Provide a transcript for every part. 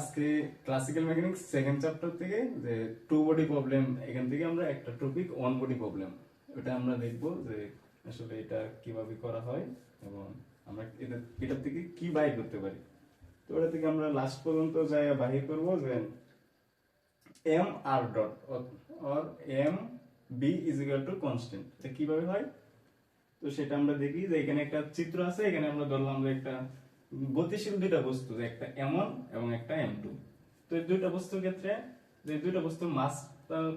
আজকে classical mechanics second chapter থেকে যে টু বডি প্রবলেম, এখান থেকে আমরা একটা টপিক ওয়ান বডি প্রবলেম, ওটা আমরা দেখব যে আসলে এটা কিভাবে করা হয় এবং আমরা এটার থেকে কি বাইর করতে পারি। তো ওটা থেকে আমরা লাস্ট পর্যন্ত যাই বাহির করব যে M R dot or M B is equal to constant, এটা কিভাবে হয়। তো সেটা আমরা দেখি যে এখানে একটা চিত্র আছে, এখানে আমরা ধরলাম যে একটা গতিশীল দুইটা বস্তু, যে একটা M1 এবং একটা M2। তো এই দুইটা বস্তুর ক্ষেত্রে যে দুইটা বস্তুর মাস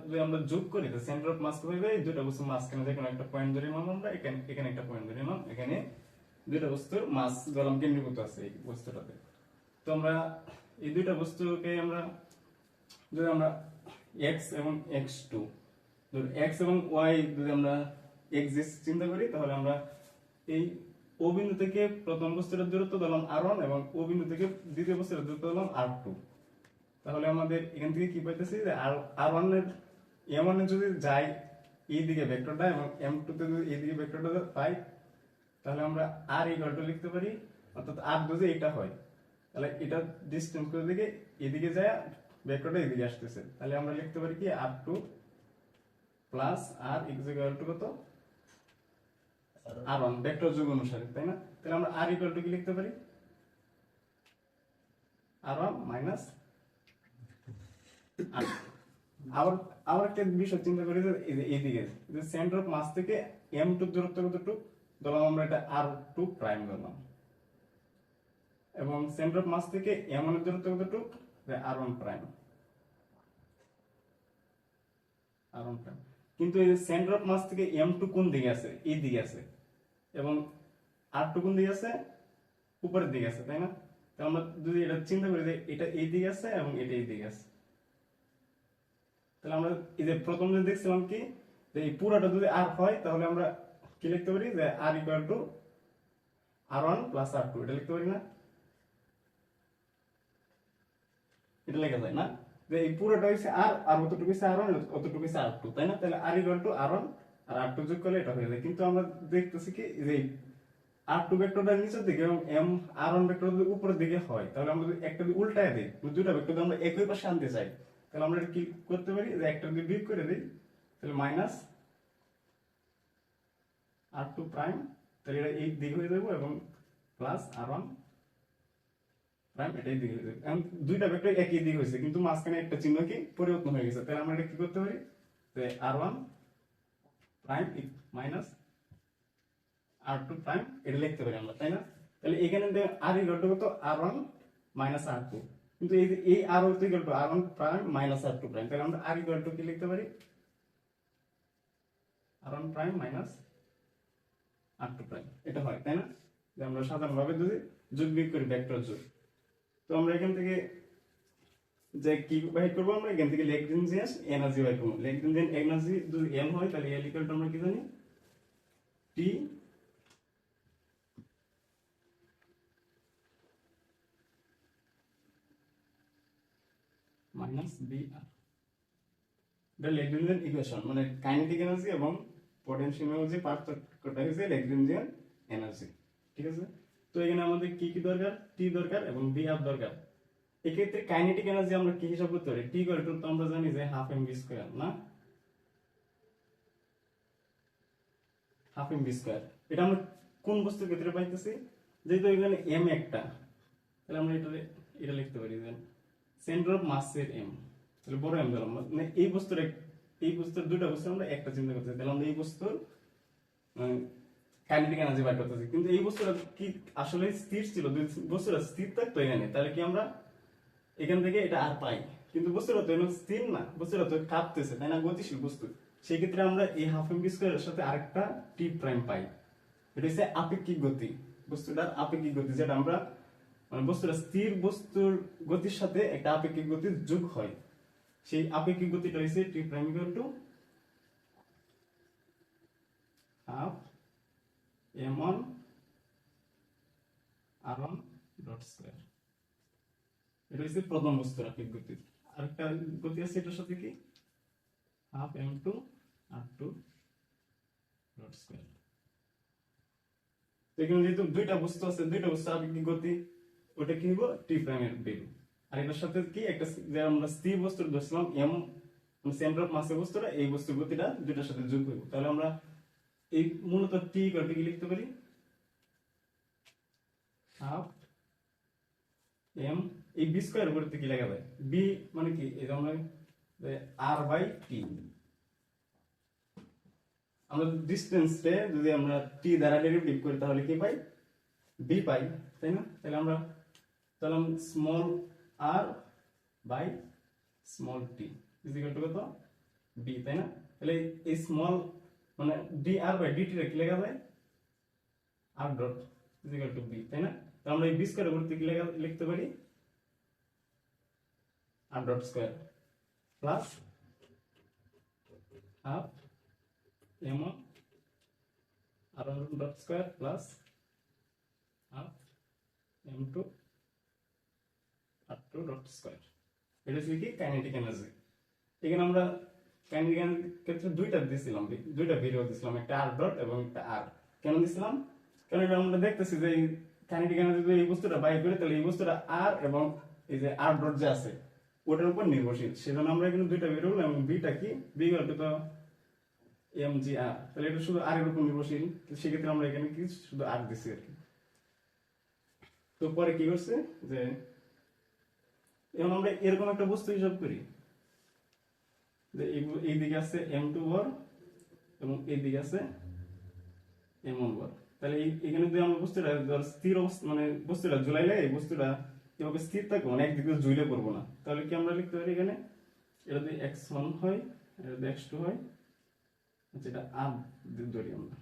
যদি আমরা যোগ করি, তো সেন্টার অফ মাস হবে এই দুইটা বস্তুর মাঝখানে যে কোনো একটা পয়েন্ট ধরে নিলাম আমরা, এখানে একটা পয়েন্ট ধরে নিলাম, এখানে দুইটা বস্তুর মাস ধরলাম কেন্দ্রীভূত আছে এই বস্তুটাতে। তো আমরা এই দুইটা বস্তুকে আমরা যদি আমরা x এবং x2, ধর x এবং y যদি আমরা এক্সিস চিন্তা করি, তাহলে আমরা এই ও বিন্দু থেকে প্রথম বস্তুটার দূরত্ব ধরলাম r1 এবং ও বিন্দু থেকে দ্বিতীয় বস্তুটার দূরত্ব ধরলাম r2। তাহলে আমাদের এখান থেকে কি পাইতেছি যে r1 এর m1 এ যদি যাই এই দিকে ভেক্টরটা এবং m2 তে যদি এই দিকে ভেক্টরটা পাই, তাহলে আমরা r ইকুয়াল টু লিখতে পারি, অর্থাৎ r যদি এটা হয় তাহলে এটা ডিসটেন্স করে দিকে এদিকে যায় ভেক্টরটা এদিকে আসতেছে, তাহলে আমরা লিখতে পারি কি r2 plus r equal to কত r1 ভেক্টর যোগ অনুসারে, তাই না। তাহলে আমরা r ইকুয়াল টু কি লিখতে পারি, r1 মাইনাস r। আবার আবার একটা বিষয় চিন্তা করি যে এইদিকে যে সেন্টার অফ মাস থেকে m2 দূরত্ব কতটুকু ধরলাম আমরা, এটা r2 প্রাইম ধরলাম, এবং সেন্টার অফ মাস থেকে m1 এর দূরত্ব কতটুকু r1 প্রাইম, r1 প্রাইম। কিন্তু এই সেন্টার অফ মাস থেকে m2 কোন দিকে আছে, এই দিকে আছে, এবং r2 কোন দিকে আছে, উপরের দিকে আছে, তাই না। তো আমরা যদি এটা চিন্তা করি যে এটা এই দিকে আছে এবং এটা এই দিকে আছে, তাহলে আমরা এই যে প্রথম যে দেখছিলাম কি যে এই পুরোটা যদি r হয়, তাহলে আমরা কি লিখতে পারি যে r equal to r1 plus r2, এটা লিখতে পারি না, এটা লেখা যায় না, যে এই পুরোটা হইছে r আর অতটুকু হইছে r1 অতটুকু হইছে r2, তাই না। তাহলে r equal to r1 R r2 যোগ করলে এটা হয়ে যায়। কিন্তু আমরা দেখতেছি কি যে r2 ভেক্টরটা নিচের দিকে এবং r1 ভেক্টর যদি উপরের দিকে হয়, তাহলে আমরা যদি একটা যদি উল্টায় দেই, দুইটা ভেক্টর যদি আমরা একই পাশে আনতে চাই, তাহলে আমরা কি করতে পারি যে একটা যদি বিয়োগ করে দেই, তাহলে মাইনাস r2 প্রাইম, তাহলে এটা এই দিকে হয়ে যাবে, এবং প্লাস r1 প্রাইম এটাই দিকে হয়ে যাবে। এখন দুইটা ভেক্টর একই দিক হয়েছে, কিন্তু মাঝখানে একটা চিহ্ন কি পরিবর্তন হয়ে গেছে, তাহলে আমরা এটা কি করতে পারি যে r1 prime minus r2 prime এটা লিখতে পারি আমরা, তাই না। তাহলে এখানে r ইকুয়াল টু কত, r1 মাইনাস r2, কিন্তু এই r equal to r1 prime minus r2 prime, তাহলে আমরা r ইকুয়াল টু কি লিখতে পারি, r1 prime minus r2 prime, এটা হয়, তাই না। যে আমরা সাধারণভাবে যদি যোগ বিয়োগ করি ভেক্টর যোগ, তো আমরা এখান থেকে যে কি বাইর করব, আমরা এখান থেকে ল্যাগ্রেঞ্জিয়ান এনার্জি বাইর করব। ল্যাগ্রেঞ্জিয়ান এনার্জি যদি m হয়, তাহলে L ইকুয়াল টু আমরা কি জানি, T মাইনাস BR। এটা ল্যাগ্রেঞ্জিয়ান ইকুয়েশন, মানে কাইনেটিক এনার্জি এবং পটেনশিয়াল এনার্জি পার্থক্যটা হচ্ছে ল্যাগ্রেঞ্জিয়ান এনার্জি, ঠিক আছে। তো এখানে আমাদের কি কি দরকার, T দরকার এবং BR দরকার। এক্ষেত্রে কাইনেটিক এনার্জি আমরা কি হিসাব করতে পারি, T ইকুয়াল টু তো আমরা জানি যে হাফ mv স্কয়ার, না হাফ mv স্কয়ার। এটা আমরা কোন বস্তুর ক্ষেত্রে পাইতেছি, যেহেতু এখানে m একটা, তাহলে আমরা এটা লিখতে পারি যে সেন্টার অফ মাস এর m, তাহলে বড় m ধরলাম, মানে এই বস্তুর দুটো বস্তু আমরা একটা চিন্তা করতেছি, তাহলে আমরা এই বস্তুর কাইনেটিক এনার্জি বাইর করতেছি। কিন্তু এই বস্তুটা কি আসলে স্থির ছিল, যদি বস্তুটা স্থির থাকতো এখানে, তাহলে কি আমরা এখান থেকে এটা আর পাই। কিন্তু বস্তুটা তো স্থির না, বস্তুটা তো কাঁপতেছে, তাই না, গতিশীল বস্তু। সেই ক্ষেত্রে আমরা এই হাফ এম বি স্কয়ারের সাথে আরেকটা টি প্রাইম পাই, এটা হচ্ছে আপেক্ষিক গতি, বস্তুটার আপেক্ষিক গতি, যেটা আমরা মানে বস্তুটা স্থির বস্তুর গতির সাথে একটা আপেক্ষিক গতির যোগ হয়, সেই আপেক্ষিক গতিটা হচ্ছে T prime equal to half m1 r1 dot square. এটা হচ্ছে প্রথম বস্তুর আপেক্ষিক গতি। আরেকটা গতি আছে এটার সাথে কি, half m2 r2 dot square. তো এখানে যেহেতু দুইটা বস্তু আছে, দুইটা বস্তু আপেক্ষিক গতি, ওটা কি হইব টি প্রাইমের ভ্যালু। আর এটার সাথে কি একটা যে আমরা স্থির বস্তু ধরছিলাম এম, সেন্টার অফ মাসের বস্তুটা, এই বস্তুর গতিটা দুইটার সাথে যোগ করব। তাহলে আমরা এই মূলত টি ইকুয়াল টু কি লিখতে পারি, হাফ এম, এই বি স্কয়ার উপরে কি লেখা যায়, বি মানে কি, এটা আমরা আর বাই টি, আমরা ডিসটেন্সে যদি আমরা টি দ্বারা ডেরিভেটিভ করি তাহলে কি পাই, বি পাই, তাই না? তাহলে আমরা তাহলে small R by small T is equal to কত, বি, তাই না? তাহলে এই স্মল মানে ডি আর বাই ডিটি রে কি লেখা যায়, R dot is equal to B, তাই না? তাহলে আমরা এই বি স্কয়ার উপরে কি লিখতে পারি, r dot square plus half m আর dot square plus half m two r two dot square. এটা হচ্ছে কি কাইনেটিক এনার্জি। এখানে আমরা কাইনেটিক এনার্জির ক্ষেত্রে দুইটা দিছিলাম, দুইটা ভিডিও দিছিলাম, একটা আর ডট এবং একটা আর। কেন দিছিলাম, কারণ এটা আমরা দেখতেছি যে কাইনেটিক এনার্জি যদি এই বস্তুটা বাইর করে তাহলে এই বস্তুটা আর এবং এই যে আর ডট যে আছে ওটার উপর নির্ভরশীল, সেজন্য আমরা এখানে দুইটা বের করলাম এবং বিটা কি, বি ইকুয়াল টু তো এম জি আর, তাহলে এটা শুধু আর এর উপর নির্ভরশীল, সেক্ষেত্রে আমরা এখানে কি শুধু আর দিছি আর কি। তো পরে কি করছে যে এখন আমরা এরকম একটা বস্তু হিসাব করি যে এই দিকে আছে এম টু বর এবং এই দিকে আছে এম ওয়ান বর। তাহলে এখানে যদি আমরা বস্তুটা স্থির অবস্থা মানে বস্তুটা ঝুলাইলে এই বস্তুটা এভাবে স্থির থাকবে, মানে একদিকে ঝুলে পড়বো না, তাহলে কি আমরা লিখতে পারি এখানে, এটা যদি x1 হয়, এটা যদি x2 হয়, আচ্ছা এটা আর ধরি আমরা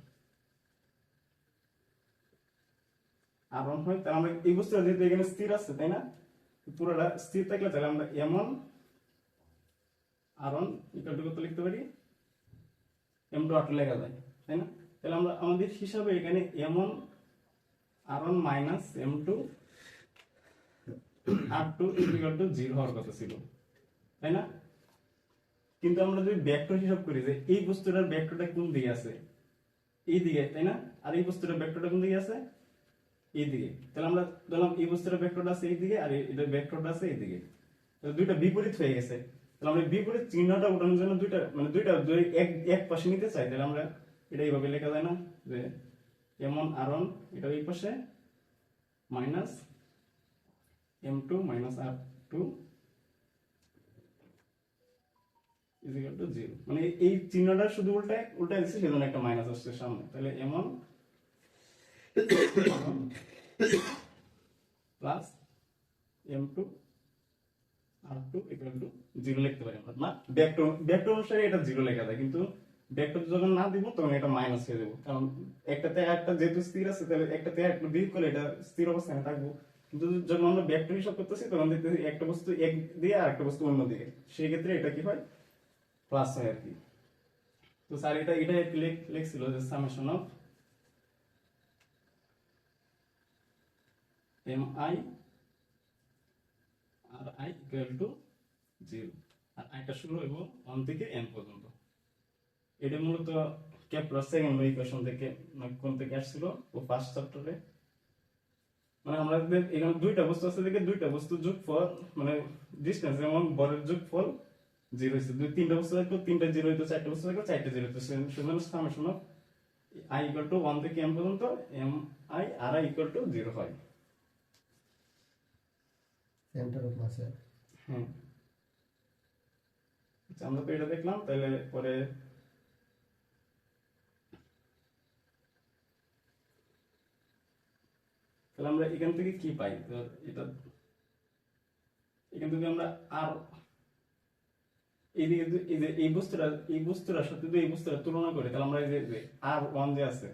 আর1 হয়, তাহলে আমরা এই বস্তুটা যেহেতু এখানে স্থির আছে, তাই না? পুরোটা স্থির থাকলে তাহলে আমরা m1 r1 ইকুয়াল টু কত লিখতে পারি, m2 r2 লেখা যায়, তাই না? তাহলে আমরা আমাদের হিসাবে এখানে m1 r1 minus m2 r2 equal to 0 হওয়ার কথা ছিল, তাই না? কিন্তু আমরা যদি ভেক্টর হিসাব করি যে এই বস্তুটার ভেক্টরটা কোন দিকে আছে, এই দিকে, তাই না? আর এই বস্তুটার ভেক্টরটা কোন দিকে আছে, এই দিকে। তাহলে আমরা ধরলাম এই বস্তুটার ভেক্টরটা আছে এই দিকে আর এটার ভেক্টরটা আছে এই দিকে, তাহলে দুইটা বিপরীত হয়ে গেছে। তাহলে আমরা বিপরীত চিহ্নটা ওঠানোর জন্য দুইটা মানে দুইটা যদি এক পাশে নিতে চাই তাহলে আমরা এটা এইভাবে লেখা যায় না, যে m1 r1 এটা এই পাশে minus m2 minus r2 is equal to 0, মানে এই চিহ্নটা শুধু উল্টায় দিচ্ছে, সেজন্য একটা মাইনাস আসছে সামনে। তাহলে m1 plus m2 r2 equal to 0 লিখতে পারি আমরা, না ভেক্টর অনুসারে এটা 0 লেখা যায়, কিন্তু ভেক্টর যখন না দিব তখন এটা মাইনাস হয়ে যাবে, কারণ একটাতে একটা যেহেতু স্থির আছে তাহলে একটাতে একটা বিয়োগ করলে এটা স্থির অবস্থানে থাকবো। কিন্তু যখন আমরা ভেক্টর হিসাব করতেছি তখন দেখতেছি একটা বস্তু এক দিয়ে আর একটা বস্তু অন্য দিকে, সেই ক্ষেত্রে এটা কি হয়, প্লাস হয় আর কি। তো স্যার এটা লিখছিল যে summation of M I R I equal to 0, আর আইটা শুরু হইব 1 থেকে n পর্যন্ত। এটা মূলত কেপলার সেকেন্ড ল ইকুয়েশন থেকে কোন থেকে আসছিল ও ফার্স্ট চ্যাপ্টারে, মানে আমরা এখানে দুইটা বস্তু আছে দেখে দুইটা বস্তু যোগফল মানে ডিসটেন্স যেমন বরের যোগফল 0 হইছে, দুই তিনটা বস্তু থাকতো তিনটা 0 হইতো, চারটা বস্তু থাকতো চারটা 0 হইতো, সেজন্য summation of i equal to 1 থেকে n পর্যন্ত m i r i equal to 0 হয়। Centre of mass. হ্যাঁ, আচ্ছা আমরা তো এটা দেখলাম, তাহলে পরে তাহলে আমরা এখান থেকে কি পাই, তো এটা এখান থেকে আমরা আর এইদিকে এই বস্তুটার সাথে যদি এই বস্তুটা তুলনা করি তাহলে আমরা এই যে আর ওয়ান যে আছে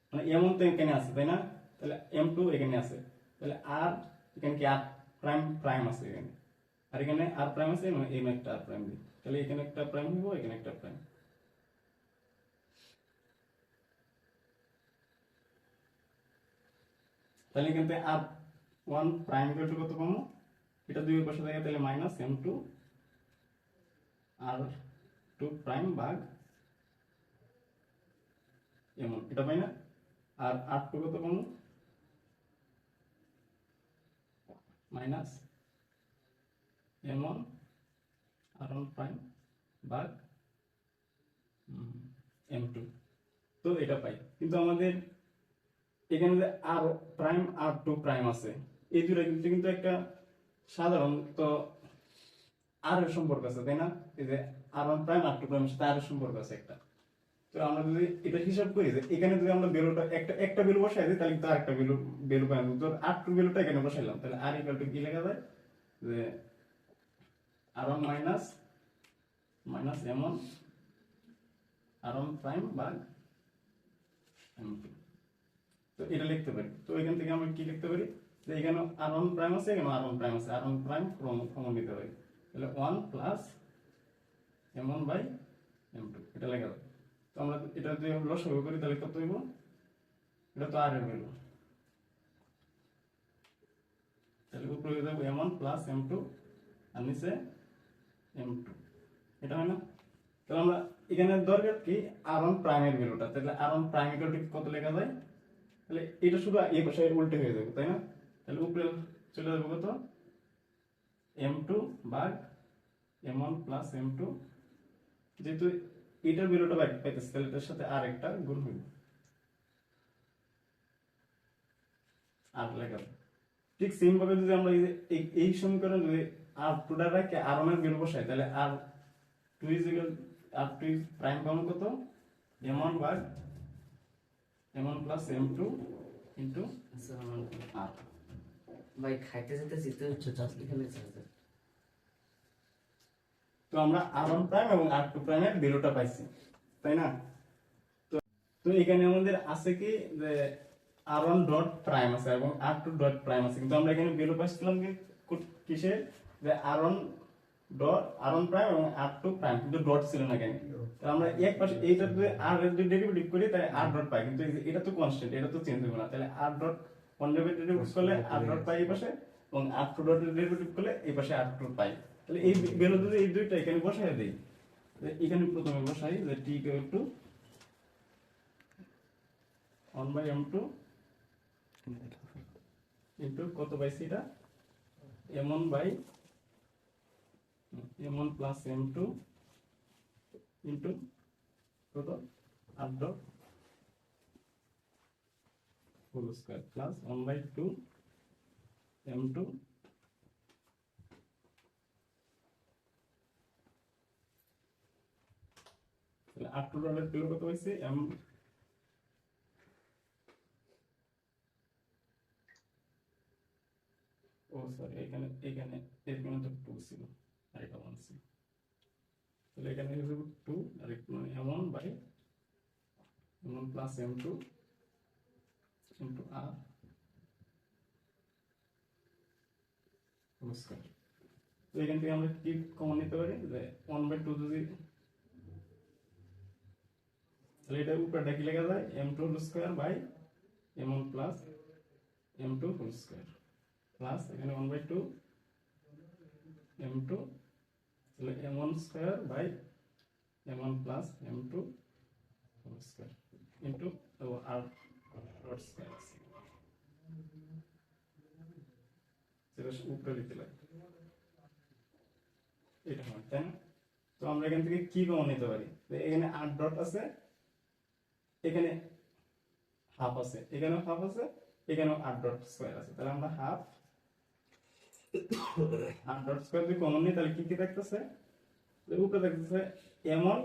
মানে এম তো এখানে আছে, তাই না? তাহলে এম টু এখানে আছে, তাহলে আর এখানে কি আর প্রাইম প্রাইম আছে এখানে, আর এখানে আর প্রাইম আছে মানে এম একটা আর প্রাইম দিই, তাহলে এখানে একটা প্রাইম হইব এখানে একটা প্রাইম। তাহলে এখান থেকে আর ওয়ান প্রাইম ইকুয়াল কত পাবো, এটা দুই পাশে থাকে তাহলে minus M two r two prime ভাগ এমন, এটা পাই না? আর আর টু কত পাবো, মাইনাস m1 r1 প্রাইম ভাগ m2। তো এটা পাই, কিন্তু আমাদের এখানে যে আর প্রাইম আর টু প্রাইম আছে, এই দুটো কিন্তু কিন্তু একটা সাধারণত আর এর সম্পর্ক আছে, তাই না? এই যে আর ওয়ান প্রাইম আর টু প্রাইম সাথে আর এর সম্পর্ক আছে একটা। তো আমরা যদি এটা হিসাব করি যে এখানে যদি আমরা ভ্যালুটা একটা ভ্যালু বসাই দিই, তাহলে কিন্তু আরেকটা ভ্যালু পাই। তো আর টু ভ্যালুটা এখানে বসাইলাম, তাহলে আর ইকুয়াল টু কি লেখা যায় যে r one minus minus m one r one prime ভাগ এম টু। তো এটা লিখতে পারি। তো এখান থেকে আমরা কি লিখতে পারি যে এখানে আর ওয়ান প্রাইম আছে, এখানে আর ওয়ান প্রাইম আছে, আর ওয়ান প্রাইম কমন নিতে পারি, তাহলে one plus M one by M two এটা লেখা যায়। তো আমরা এটা যদি লসাগু করি তাহলে কত হইব? এটা তো আর এর ভ্যালু, তাহলে উপরে হয়ে যাবে m one plus m two আর নিচে এম টু, এটা হয় না? তাহলে আমরা এখানে দরকার কি আর ওয়ান প্রাইমের ভ্যালুটা, তাহলে আর ওয়ান প্রাইম ইকুয়াল টু কত লেখা যায়? তাহলে এটা শুধু এই পাশে উল্টে হয়ে যাবে, তাই না? তাহলে উপরে চলে যাবে কত? এম টু ভাগ m one plus m two, যেহেতু এটার ভ্যালুটা পাইতেছে তাহলে এটার সাথে আর একটা গুণ হইব, আর লেখা যাবে। ঠিক সেম ভাবে যদি আমরা এই সমীকরণ যদি আর টু টা রাখে আর ওয়ান এর ভ্যালু বসাই, তাহলে r two is equal r two prime পাবো কত? এম ওয়ান ভাগ m one plus m two into r. ভাই খাইতে যেতে যেতে হচ্ছে জাস্ট এখানে যাবে। তো আমরা আর ওয়ান প্রাইম এবং আর টু প্রাইমের ভ্যালুটা পাইছি, তাই না? তো তো এখানে আমাদের আছে কি যে আর ওয়ান ডট প্রাইম আছে এবং আর টু ডট প্রাইম আছে, কিন্তু আমরা এখানে ভ্যালু পাইছিলাম কি কিসের? যে আর ওয়ান ডট আর ওয়ান প্রাইম এবং আর টু প্রাইম, কিন্তু ডট ছিল না কেন? তো আমরা এক পাশে এইটা যদি আর এর যদি ডেরিভেটিভ করি তাহলে আর ডট পাই, কিন্তু এটা তো কনস্ট্যান্ট, এটা তো চেঞ্জ হবে না। তাহলে আর ডট ওয়ান ডেরিভেটিভ করলে আর ডট পাই এই পাশে, এবং আর টু ডট ডেরিভেটিভ করলে এই পাশে আর টু পাই। তাহলে এই ভ্যালু যদি এই দুইটা এখানে বসাই দেই, এখানে প্রথমে বসাই যে T equal to 1 by m2 into কত পাইছি এটা? m1 by m1 plus m2 into কত? R dot whole square plus 1 by 2 m2 তাহলে আর টু ডটের ভ্যালু কত হইছে? m ও সরি, এখানে এখানে এখানে তো 2 ছিল আর এটা 1 ছিল, তাহলে এখানে হয়ে যাবে 2 আর এখানে m1 by m1 plus m2 into r whole square. তো এখান থেকে আমরা কি কমন নিতে পারি যে 1 বাই 2 যদি, তাহলে এটা উপরেটা কি লেখা যায়? m2 whole square by m1 plus m2 whole square plus এখানে 1 বাই 2 m2, তাহলে m1 square by m1 plus m2 whole square into r dot square আছে, সেটা উপরে লিখতে লাগে, এটা হয়, তাই না? তো আমরা এখান থেকে কি কমন নিতে পারি? এখানে আর ডট আছে, এখানে হাফ আছে, এখানেও হাফ আছে, এখানেও আর ডট স্কয়ার আছে, তাহলে আমরা হাফ আর ডট স্কয়ার যদি কমন নিই তাহলে কি কি থাকতেছে? উপরে থাকতেছে m1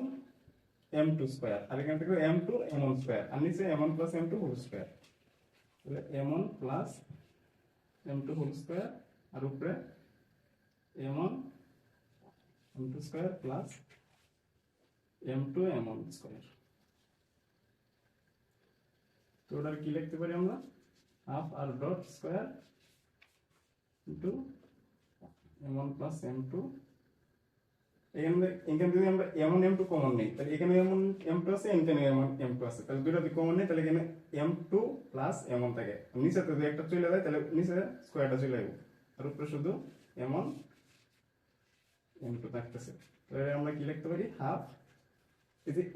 m2 স্কয়ার, আর এখান থেকে m2 m1 স্কয়ার, আর নিচে m1 plus m2 whole square, তাহলে m1 plus m2 whole square আর উপরে m1 m2 square plus m2 m1 square. তো ওটার কি লিখতে পারি আমরা? Half r dot square into m1 plus m2, এখানে যদি আমরা m1 m2 কমন নেই তাহলে এখানে m1 m2 আছে, এখানে m1 m2 আছে, তাহলে দুটো যদি কমন নেই তাহলে এখানে m2 প্লাস m1 থাকে, নিচে যদি একটা চলে যায় তাহলে নিচে স্কয়ারটা চলে যাবে, আর উপরে শুধু m1 m2 থাকতেছে। তাহলে আমরা কি লিখতে পারি? হাফ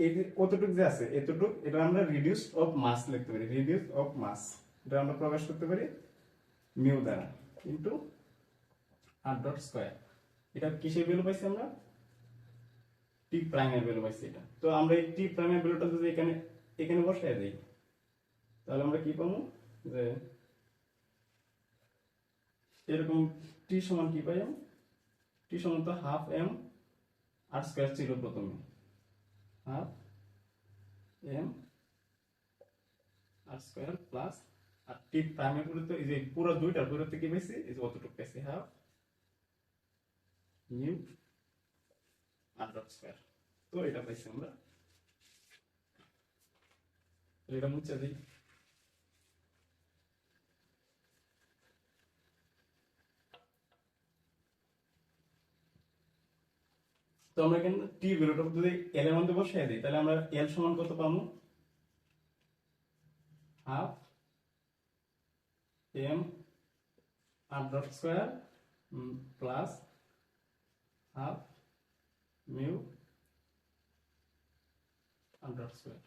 এই যে কতটুকু যে আছে এতটুকু, এটা আমরা রিডিউস অফ মাস লিখতে পারি, রিডিউস অফ মাস, এটা আমরা প্রকাশ করতে পারি মিউ দ্বারা ইনটু আর ডট স্কয়ার। এটা কিসের ভ্যালু পাইছি আমরা? টি প্রাইমের ভ্যালু পাইছি এটা। তো আমরা এই টি প্রাইমের ভ্যালুটা যদি এখানে এখানে বসায় দেই তাহলে আমরা কি পাবো যে এরকম টি সমান কি পাই? টি সমান তো হাফ এম আর স্কয়ার ছিল প্রথমে, হাফ এম আর স্কয়ার প্লাস আর টি প্রাইমের পরিবর্তে এই যে পুরো দুইটার পরিবর্তে কি পাইছি? এই যে অতটুকু পাইছি half mu r dot square. তো এটা পাইছি আমরা। এটা মুছে দিই। তো আমরা এখানে টি ভ্যালুটা যদি এল এর মধ্যে বসিয়ে দিই তাহলে আমরা এল সমান কত পাবো? হাফ এম আর dot square plus half mu r dot square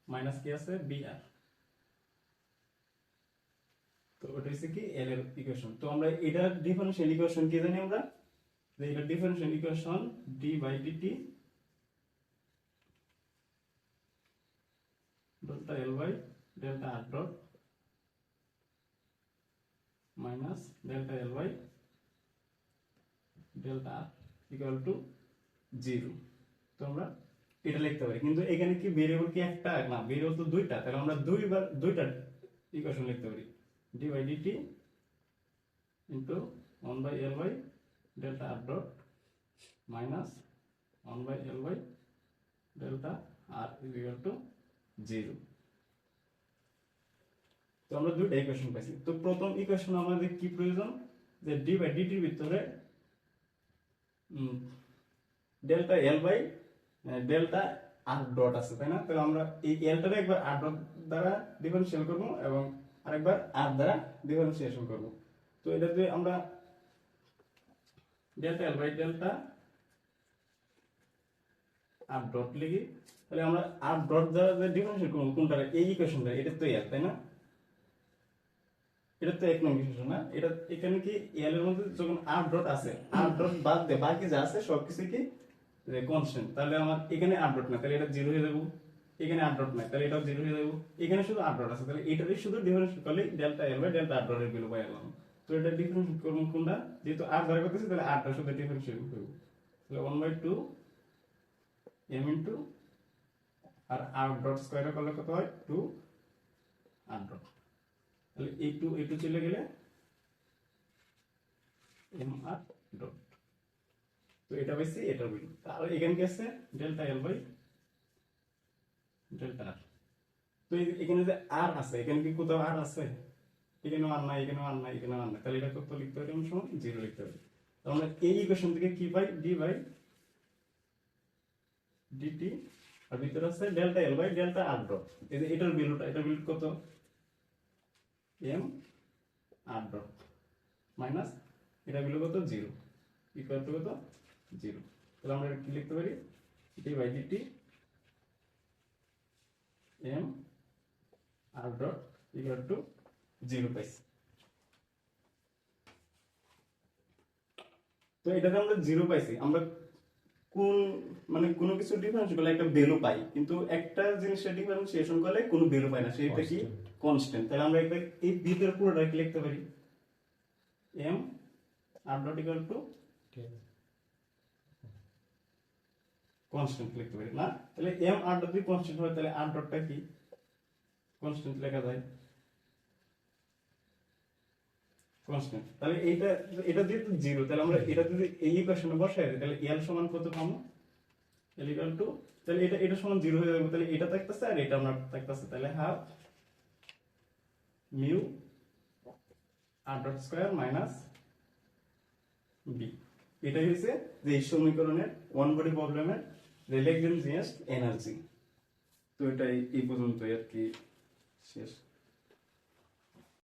minus কি আছে? B r. তো ওটা হচ্ছে কি এল এর ইকুয়েশন। তো আমরা এটার ডিফারেনশিয়াল ইকুয়েশন কি জানি আমরা? যে এটা differential equation d by dt delta L by delta r dot minus delta L by delta r equal to 0। তো আমরা এটা লিখতে পারি, কিন্তু এখানে কি ভেরিয়েবল কি একটা না, ভেরিয়েবল তো দুইটা, তাহলে আমরা দুইটা ইকুয়েশন লিখতে পারি। D by dt into 1 by L by delta r dot minus 1 by L by delta r equal to 0। তো আমরা দুইটা ইকুয়েশন পাইছি। তো প্রথম ইকুয়েশন আমাদের কি প্রয়োজন? যে ডি বাই ডিটির ভিতরে delta L by delta r dot আছে, তাই না? তাহলে আমরা এই এলটারে একবার আর ডট দ্বারা ডিফারেন্সিয়েট করব এবং আরেকবার আর দ্বারা ডিফারেন্সিয়েশন করব। তো এটা যদি আমরা delta L by delta r dot লিখি তাহলে আমরা আর ডট দ্বারা যে ডিফারেন্সিয়েট করব কোনটা? এই ইকুয়েশনটা, এটা তো এল, তাই না? এটা তো এক নম্বর ইকুয়েশন না। এটা এখানে কি এল এর মধ্যে যখন আর ডট আছে, আর ডট বাদ দিয়ে বাকি যা আছে সবকিছু কি কনস্ট্যান্ট। তাহলে আমার এখানে আর ডট না, তাহলে এটা 0 হয়ে যাবে। এখানে আর ডট নাই, তাহলে এটাও 0 হয়ে যাবে। এখানে শুধু আর ডট আছে, তাহলে এটারই শুধু ডিফারেন্সিয়েট করলে delta L by delta r ডটের ভ্যালু পাই গেলাম। তো এটা ডিফারেন্সিয়েট করব কোনটা? যেহেতু আর দ্বারা করতেছি তাহলে আর টা শুধু ডিফারেন্সিয়েট করব। তাহলে 1/2 m ইনটু আর আর ডট স্কয়ার করলে কত হয়? 2 আর ডট। তাহলে এই টু চলে গেলে এম আর ডট। তো এটা পাইছি এটার ভ্যালু। তাহলে এখানে কি আছে? ডেল্টা এল বাই ডেল্টা আর। তো এখানে যে আর আছে, এখানে কি কোথাও আর আছে? এখানেও আর নাই, এখানেও আর নাই, এখানেও আর নাই, তাহলে এটা কত লিখতে পারি? আমরা সমান 0 লিখতে পারি। তাহলে আমরা এই ইকুয়েশন থেকে কি পাই? ডি বাই ডিটি আর ভিতরে আছে delta L by delta r dot. এই যে এটার ভ্যালুটা, এটার ভ্যালু কত? এম আর ডট মাইনাস এটা ভ্যালু কত? 0 ইকুয়াল টু কত? 0। তাহলে আমরা কি লিখতে পারি? D by dt m R dot equal to 0 পাইছি। তো এটাতে আমরা 0 পাইছি। আমরা কোন মানে কোনো কিছু ডিফারেন্সিয়েট করলে একটা ভ্যালু পাই, কিন্তু একটা জিনিসের ডিফারেন্সিয়েশন করলে কোনো ভ্যালু পাই না, সেটা কি? কনস্ট্যান্ট। তাহলে আমরা একটা এই ভিতরে পুরোটা কি লিখতে পারি? M R dot equal to constant লিখতে পারি না? তাহলে এম আর ডট যদি কনস্ট্যান্ট হয় তাহলে আর ডটটা কি কনস্ট্যান্ট লেখা যায়? কনস্ট্যান্ট। তাহলে এটা যেহেতু 0, তাহলে আমরা এটা যদি এই ইকুয়েশনে বসাই দিই তাহলে এল সমান কত পাবো? এল ইকুয়াল টু, তাহলে এটা সমান 0 হয়ে যাবে। তাহলে এটা থাকতেছে আর এটা আমরা থাকতেছে, তাহলে half mu r dot square minus b. এটাই হচ্ছে যে এই সমীকরণের ওয়ান বডি প্রবলেমের রিলেক্টেন্স এনার্জি। তো এটা এই পর্যন্তই আর কি, শেষ।